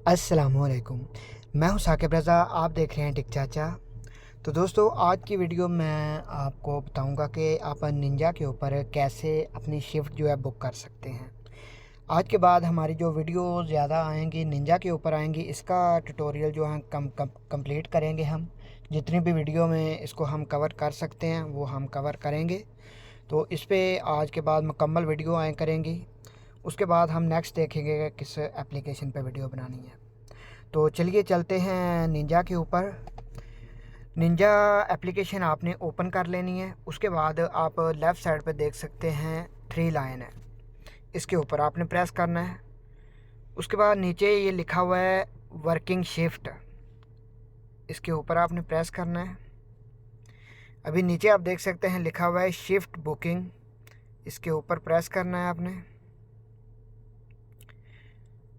अस्सलामुअलैकुम। मैं हूं साकिब रज़ा, आप देख रहे हैं टिक चाचा। तो दोस्तों, आज की वीडियो मैं आपको बताऊंगा कि आप निंजा के ऊपर कैसे अपनी शिफ्ट जो है बुक कर सकते हैं। आज के बाद हमारी जो वीडियो ज़्यादा आएंगी निंजा के ऊपर आएंगी, इसका ट्यूटोरियल जो है कंप्लीट करेंगे हम। जितनी भी वीडियो में इसको हम कवर कर सकते हैं वो हम कवर करेंगे। तो इस पर आज के बाद मुकम्मल वीडियो आए करेंगी। उसके बाद हम नेक्स्ट देखेंगे कि किस एप्लीकेशन पर वीडियो बनानी है। तो चलिए चलते हैं निंजा के ऊपर। निंजा एप्लीकेशन आपने ओपन कर लेनी है। उसके बाद आप लेफ़्ट साइड पे देख सकते हैं 3 लाइन है, इसके ऊपर आपने प्रेस करना है। उसके बाद नीचे ये लिखा हुआ है वर्किंग शिफ्ट, इसके ऊपर आपने प्रेस करना है। अभी नीचे आप देख सकते हैं लिखा हुआ है शिफ्ट बुकिंग, इसके ऊपर प्रेस करना है आपने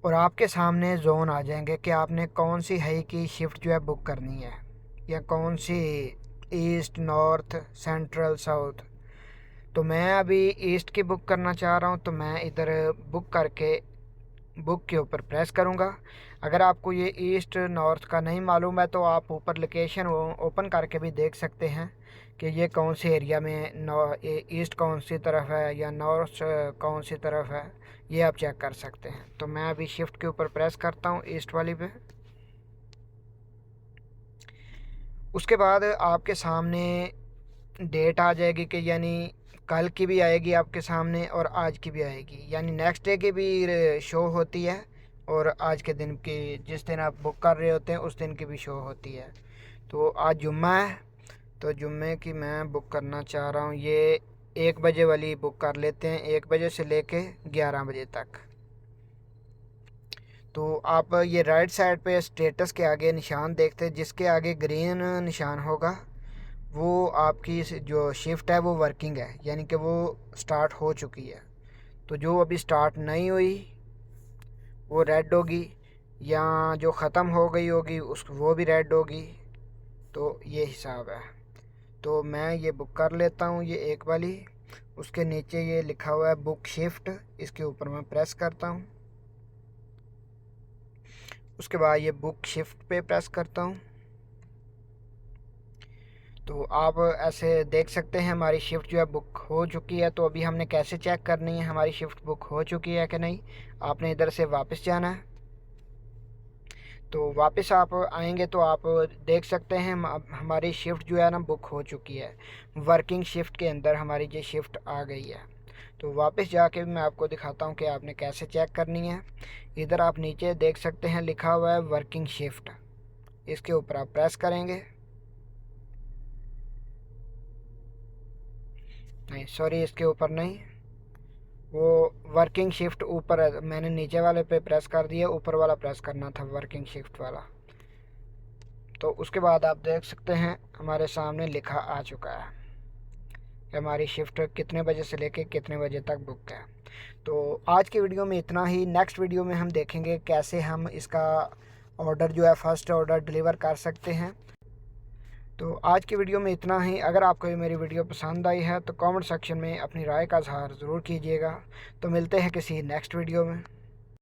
और आपके सामने जोन आ जाएंगे कि आपने कौन सी हाई की शिफ्ट जो है बुक करनी है, या कौन सी ईस्ट, नॉर्थ, सेंट्रल, साउथ। तो मैं अभी ईस्ट की बुक करना चाह रहा हूँ, तो मैं इधर बुक करके बुक के ऊपर प्रेस करूँगा। अगर आपको ये ईस्ट नॉर्थ का नहीं मालूम है तो आप ऊपर लोकेशन ओपन करके भी देख सकते हैं कि ये कौन से एरिया में ईस्ट कौन सी तरफ है या नॉर्थ कौन सी तरफ है, ये आप चेक कर सकते हैं। तो मैं अभी शिफ्ट के ऊपर प्रेस करता हूँ ईस्ट वाली पे। उसके बाद आपके सामने डेट आ जाएगी कि यानी कल की भी आएगी आपके सामने और आज की भी आएगी, यानी नेक्स्ट डे की भी शो होती है और आज के दिन की, जिस दिन आप बुक कर रहे होते हैं उस दिन की भी शो होती है। तो आज जुम्मा है, तो जुम्मे की मैं बुक करना चाह रहा हूँ। ये 1 बजे वाली बुक कर लेते हैं, 1 बजे से लेके 11 बजे तक। तो आप ये राइट साइड पे स्टेटस के आगे निशान देखते हैं, जिसके आगे ग्रीन निशान होगा वो आपकी जो शिफ्ट है वो वर्किंग है, यानी कि वो स्टार्ट हो चुकी है। तो जो अभी स्टार्ट नहीं हुई वो रेड होगी, या जो ख़त्म हो गई होगी उस वो भी रेड होगी। तो ये हिसाब है। तो मैं ये बुक कर लेता हूँ ये एक वाली। उसके नीचे ये लिखा हुआ है बुक शिफ्ट, इसके ऊपर मैं प्रेस करता हूँ। उसके बाद ये बुक शिफ्ट पे प्रेस करता हूँ। तो आप ऐसे देख सकते हैं हमारी शिफ्ट जो है बुक हो चुकी है। तो अभी हमने कैसे चेक करनी है हमारी शिफ्ट बुक हो चुकी है कि नहीं, आपने इधर से वापस जाना है। तो वापस आप आएंगे तो आप देख सकते हैं हमारी शिफ्ट जो है ना बुक हो चुकी है। वर्किंग शिफ्ट के अंदर हमारी ये शिफ्ट आ गई है। तो वापस जाके मैं आपको दिखाता हूँ कि आपने कैसे चेक करनी है। इधर आप नीचे देख सकते हैं लिखा हुआ है वर्किंग शिफ्ट, इसके ऊपर आप प्रेस करेंगे। नहीं सॉरी, इसके ऊपर नहीं, वो वर्किंग शिफ्ट ऊपर है, मैंने नीचे वाले पे प्रेस कर दिया, ऊपर वाला प्रेस करना था वर्किंग शिफ्ट वाला। तो उसके बाद आप देख सकते हैं हमारे सामने लिखा आ चुका है कि हमारी शिफ्ट कितने बजे से लेके कितने बजे तक बुक है। तो आज की वीडियो में इतना ही। नेक्स्ट वीडियो में हम देखेंगे कैसे हम इसका ऑर्डर जो है फर्स्ट ऑर्डर डिलीवर कर सकते हैं। तो आज की वीडियो में इतना ही। अगर आपको ये मेरी वीडियो पसंद आई है तो कमेंट सेक्शन में अपनी राय का इजहार ज़रूर कीजिएगा। तो मिलते हैं किसी नेक्स्ट वीडियो में।